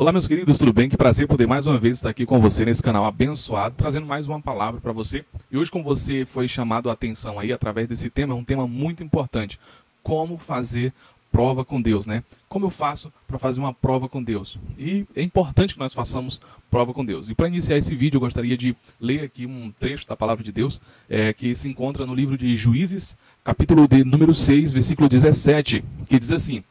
Olá, meus queridos, tudo bem? Que prazer poder mais uma vez estar aqui com você nesse canal abençoado, trazendo mais uma palavra para você. E hoje, como você foi chamado a atenção aí através desse tema, é um tema muito importante. Como fazer prova com Deus, né? Como eu faço para fazer uma prova com Deus? E é importante que nós façamos prova com Deus. E para iniciar esse vídeo, eu gostaria de ler aqui um trecho da palavra de Deus, que se encontra no livro de Juízes, capítulo de número 6, versículo 17, que diz assim: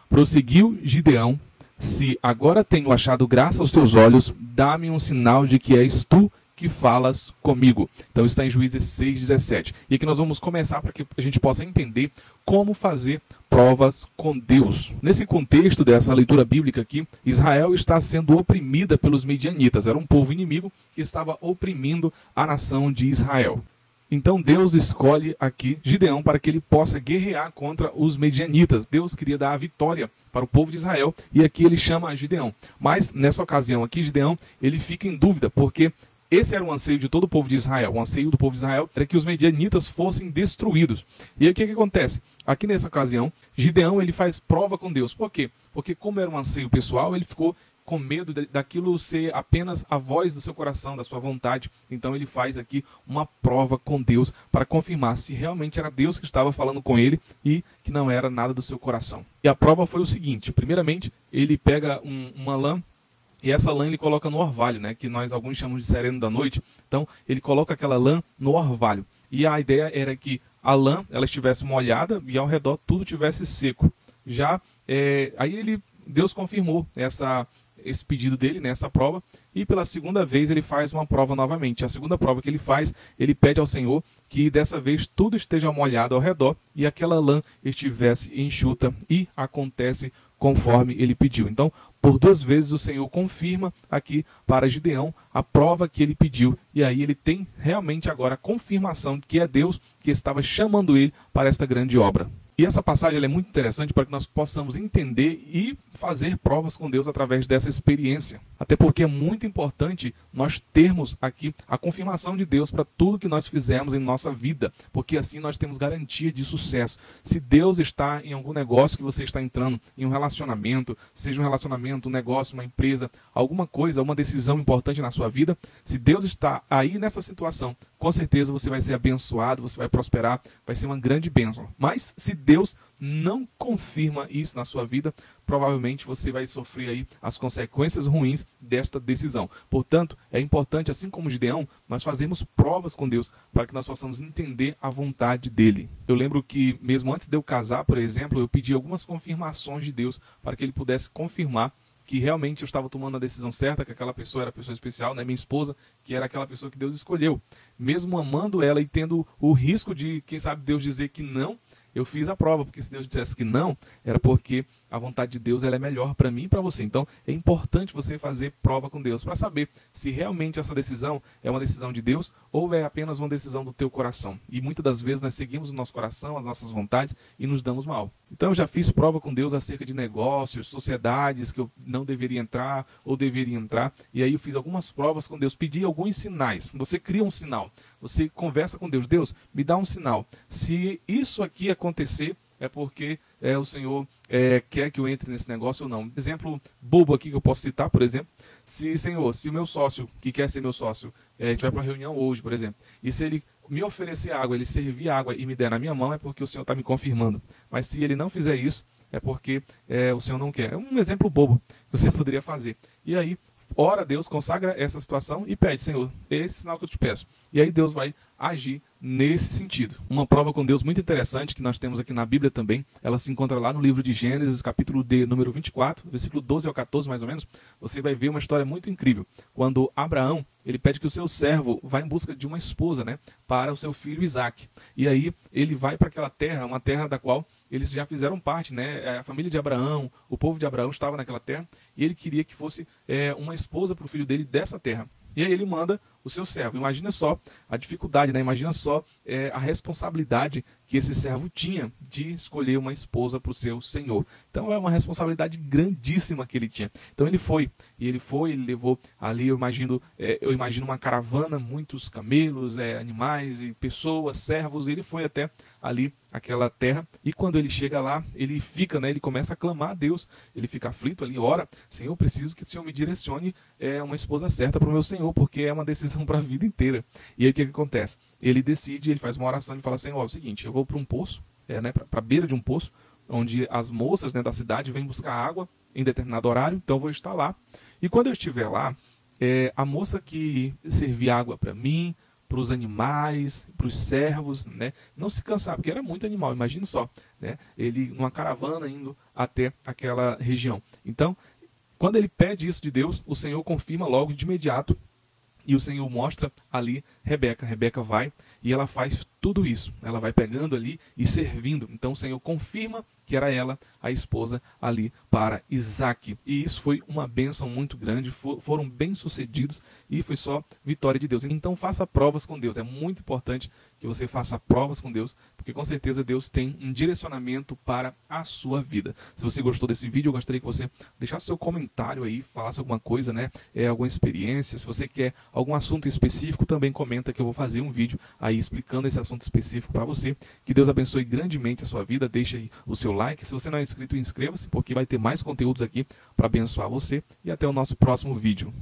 prosseguiu Gideão: se agora tenho achado graça aos teus olhos, dá-me um sinal de que és tu que falas comigo. Então está em Juízes 6:17. E aqui nós vamos começar para que a gente possa entender como fazer provas com Deus. Nesse contexto dessa leitura bíblica aqui, Israel está sendo oprimida pelos medianitas. Era um povo inimigo que estava oprimindo a nação de Israel. Então Deus escolhe aqui Gideão para que ele possa guerrear contra os medianitas. Deus queria dar a vitória para o povo de Israel e aqui ele chama Gideão. Mas nessa ocasião aqui, Gideão, ele fica em dúvida, porque esse era o anseio de todo o povo de Israel. O anseio do povo de Israel era que os medianitas fossem destruídos. E aí o que acontece? Aqui nessa ocasião, Gideão ele faz prova com Deus. Por quê? Porque como era um anseio pessoal, ele ficou com medo daquilo ser apenas a voz do seu coração, da sua vontade. Então ele faz aqui uma prova com Deus para confirmar se realmente era Deus que estava falando com ele e que não era nada do seu coração. E a prova foi o seguinte: primeiramente, ele pega uma lã, e essa lã ele coloca no orvalho, né, que nós alguns chamamos de sereno da noite. Então ele coloca aquela lã no orvalho. E a ideia era que a lã ela estivesse molhada e ao redor tudo estivesse seco. Aí Deus confirmou esse pedido dele, nessa prova, e pela segunda vez ele faz uma prova novamente. A segunda prova que ele faz, ele pede ao Senhor que dessa vez tudo esteja molhado ao redor e aquela lã estivesse enxuta, e acontece conforme ele pediu. Então, por duas vezes o Senhor confirma aqui para Gideão a prova que ele pediu, e aí ele tem realmente agora a confirmação de que é Deus que estava chamando ele para esta grande obra. E essa passagem ela é muito interessante para que nós possamos entender e fazer provas com Deus através dessa experiência. Até porque é muito importante nós termos aqui a confirmação de Deus para tudo que nós fizermos em nossa vida, porque assim nós temos garantia de sucesso. Se Deus está em algum negócio que você está entrando, em um relacionamento, seja um relacionamento, um negócio, uma empresa, alguma coisa, uma decisão importante na sua vida, se Deus está aí nessa situação, com certeza você vai ser abençoado, você vai prosperar, vai ser uma grande bênção. Mas se Deus não confirma isso na sua vida, provavelmente você vai sofrer aí as consequências ruins desta decisão. Portanto, é importante, assim como Gideão, nós fazermos provas com Deus para que nós possamos entender a vontade dele. Eu lembro que mesmo antes de eu casar, por exemplo, eu pedi algumas confirmações de Deus para que ele pudesse confirmar que realmente eu estava tomando a decisão certa, que aquela pessoa era a pessoa especial, né, minha esposa, que era aquela pessoa que Deus escolheu. Mesmo amando ela e tendo o risco de, quem sabe, Deus dizer que não, eu fiz a prova, porque se Deus dissesse que não, era porque a vontade de Deus ela é melhor para mim e para você. Então é importante você fazer prova com Deus para saber se realmente essa decisão é uma decisão de Deus ou é apenas uma decisão do teu coração. E muitas das vezes nós seguimos o nosso coração, as nossas vontades e nos damos mal. Então eu já fiz prova com Deus acerca de negócios, sociedades que eu não deveria entrar ou deveria entrar. E aí eu fiz algumas provas com Deus, pedi alguns sinais. Você cria um sinal, você conversa com Deus: Deus, me dá um sinal. Se isso aqui acontecer, é porque o Senhor quer que eu entre nesse negócio ou não. Exemplo bobo aqui que eu posso citar, por exemplo: Senhor, se o meu sócio, que quer ser meu sócio, a gente vai para uma reunião hoje, por exemplo, e se ele me oferecer água, ele servir água e me der na minha mão, é porque o Senhor está me confirmando. Mas se ele não fizer isso, é porque o Senhor não quer. É um exemplo bobo que você poderia fazer. E aí, ora a Deus, consagra essa situação e pede: Senhor, esse sinal que eu te peço. E aí Deus vai agir nesse sentido. Uma prova com Deus muito interessante que nós temos aqui na Bíblia também, ela se encontra lá no livro de Gênesis, capítulo de número 24, versículo 12 ao 14 mais ou menos. Você vai ver uma história muito incrível. Quando Abraão, ele pede que o seu servo vá em busca de uma esposa, né, para o seu filho Isaque. E aí ele vai para aquela terra, uma terra da qual eles já fizeram parte, né? A família de Abraão, o povo de Abraão estava naquela terra, e ele queria que fosse uma esposa para o filho dele dessa terra. E aí ele manda o seu servo. Imagina só a dificuldade, né? Imagina só a responsabilidade que esse servo tinha de escolher uma esposa para o seu senhor. Então é uma responsabilidade grandíssima que ele tinha. Então ele levou ali, eu imagino uma caravana, muitos camelos, animais e pessoas, servos, ele foi até ali aquela terra, e quando ele chega lá, ele fica, ele começa a clamar a Deus, ele fica aflito ali, ora, Senhor, eu preciso que o Senhor me direcione uma esposa certa para o meu Senhor, porque é uma decisão para a vida inteira. E aí o que acontece? Ele decide, ele faz uma oração, ele fala, Senhor, é o seguinte, eu vou para um poço, para a beira de um poço, onde as moças da cidade vêm buscar água em determinado horário, então eu vou estar lá, e quando eu estiver lá, a moça que servia água para mim, para os animais, para os servos, não se cansar, porque era muito animal, imagine só, ele numa caravana indo até aquela região. Então, quando ele pede isso de Deus, o Senhor confirma logo de imediato, e o Senhor mostra ali Rebeca. Rebeca vai e ela faz tudo isso. Ela vai pegando ali e servindo. Então o Senhor confirma que era ela a esposa ali para Isaac. E isso foi uma bênção muito grande. Foram bem-sucedidos e foi só vitória de Deus. Então faça provas com Deus. É muito importante que você faça provas com Deus, porque com certeza Deus tem um direcionamento para a sua vida. Se você gostou desse vídeo, eu gostaria que você deixasse seu comentário aí, falasse alguma coisa, alguma experiência. Se você quer algum assunto específico, também comenta que eu vou fazer um vídeo aí explicando esse assunto específico para você. Que Deus abençoe grandemente a sua vida. Deixe aí o seu like. Se você não é inscrito, inscreva-se, porque vai ter mais conteúdos aqui para abençoar você. E até o nosso próximo vídeo.